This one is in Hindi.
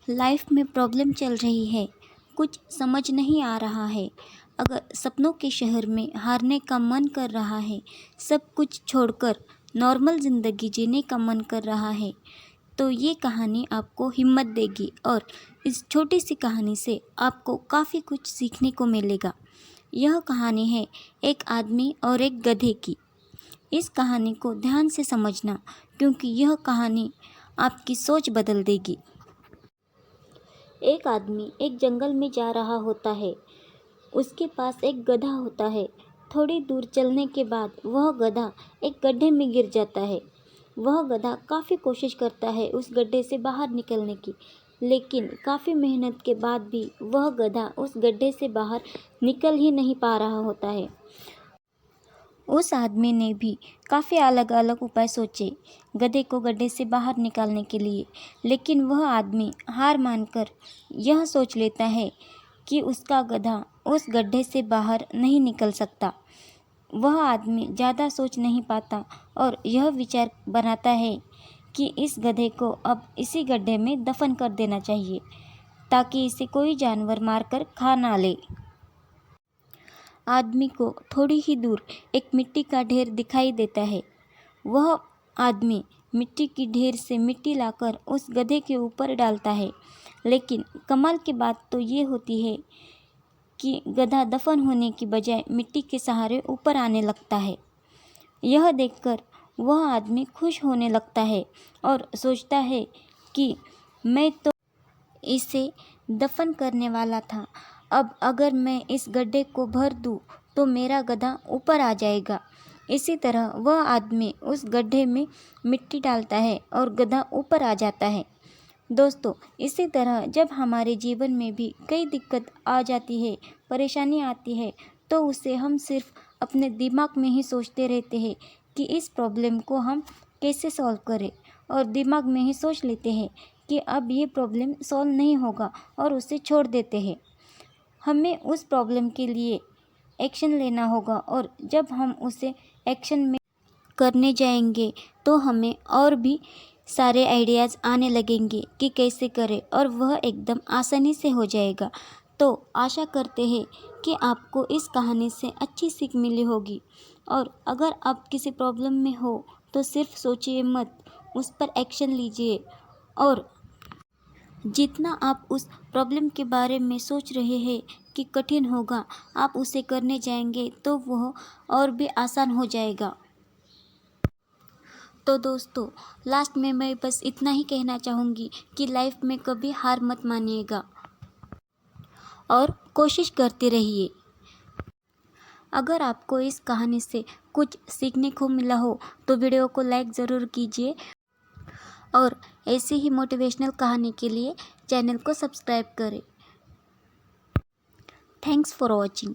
लाइफ में प्रॉब्लम चल रही है, कुछ समझ नहीं आ रहा है। अगर सपनों के शहर में हारने का मन कर रहा है, सब कुछ छोड़कर नॉर्मल ज़िंदगी जीने का मन कर रहा है, तो ये कहानी आपको हिम्मत देगी और इस छोटी सी कहानी से आपको काफ़ी कुछ सीखने को मिलेगा। यह कहानी है एक आदमी और एक गधे की। इस कहानी को ध्यान से समझना, क्योंकि यह कहानी आपकी सोच बदल देगी। एक आदमी एक जंगल में जा रहा होता है। उसके पास एक गधा होता है। थोड़ी दूर चलने के बाद वह गधा एक गड्ढे में गिर जाता है। वह गधा काफ़ी कोशिश करता है उस गड्ढे से बाहर निकलने की, लेकिन काफ़ी मेहनत के बाद भी वह गधा उस गड्ढे से बाहर निकल ही नहीं पा रहा होता है। उस आदमी ने भी काफ़ी अलग अलग उपाय सोचे गधे को गड्ढे से बाहर निकालने के लिए, लेकिन वह आदमी हार मानकर यह सोच लेता है कि उसका गधा उस गड्ढे से बाहर नहीं निकल सकता। वह आदमी ज़्यादा सोच नहीं पाता और यह विचार बनाता है कि इस गधे को अब इसी गड्ढे में दफन कर देना चाहिए, ताकि इसे कोई जानवर मारकर खा ना ले। आदमी को थोड़ी ही दूर एक मिट्टी का ढेर दिखाई देता है। वह आदमी मिट्टी की ढेर से मिट्टी लाकर उस गधे के ऊपर डालता है, लेकिन कमाल की बात तो ये होती है कि गधा दफन होने की बजाय मिट्टी के सहारे ऊपर आने लगता है। यह देखकर वह आदमी खुश होने लगता है और सोचता है कि मैं तो इसे दफन करने वाला था, अब अगर मैं इस गड्ढे को भर दूं तो मेरा गधा ऊपर आ जाएगा। इसी तरह वह आदमी उस गड्ढे में मिट्टी डालता है और गधा ऊपर आ जाता है। दोस्तों, इसी तरह जब हमारे जीवन में भी कई दिक्कत आ जाती है, परेशानी आती है, तो उसे हम सिर्फ अपने दिमाग में ही सोचते रहते हैं कि इस प्रॉब्लम को हम कैसे सॉल्व करें, और दिमाग में ही सोच लेते हैं कि अब ये प्रॉब्लम सॉल्व नहीं होगा और उसे छोड़ देते हैं। हमें उस प्रॉब्लम के लिए एक्शन लेना होगा, और जब हम उसे एक्शन में करने जाएंगे तो हमें और भी सारे आइडियाज़ आने लगेंगे कि कैसे करें, और वह एकदम आसानी से हो जाएगा। तो आशा करते हैं कि आपको इस कहानी से अच्छी सीख मिली होगी, और अगर आप किसी प्रॉब्लम में हो तो सिर्फ सोचिए मत, उस पर एक्शन लीजिए, और जितना आप उस प्रॉब्लम के बारे में सोच रहे हैं कि कठिन होगा, आप उसे करने जाएंगे तो वह और भी आसान हो जाएगा। तो दोस्तों, लास्ट में मैं बस इतना ही कहना चाहूँगी कि लाइफ में कभी हार मत मानिएगा और कोशिश करते रहिए। अगर आपको इस कहानी से कुछ सीखने को मिला हो तो वीडियो को लाइक ज़रूर कीजिए, और ऐसी ही मोटिवेशनल कहानी के लिए चैनल को सब्सक्राइब करें। Thanks for watching.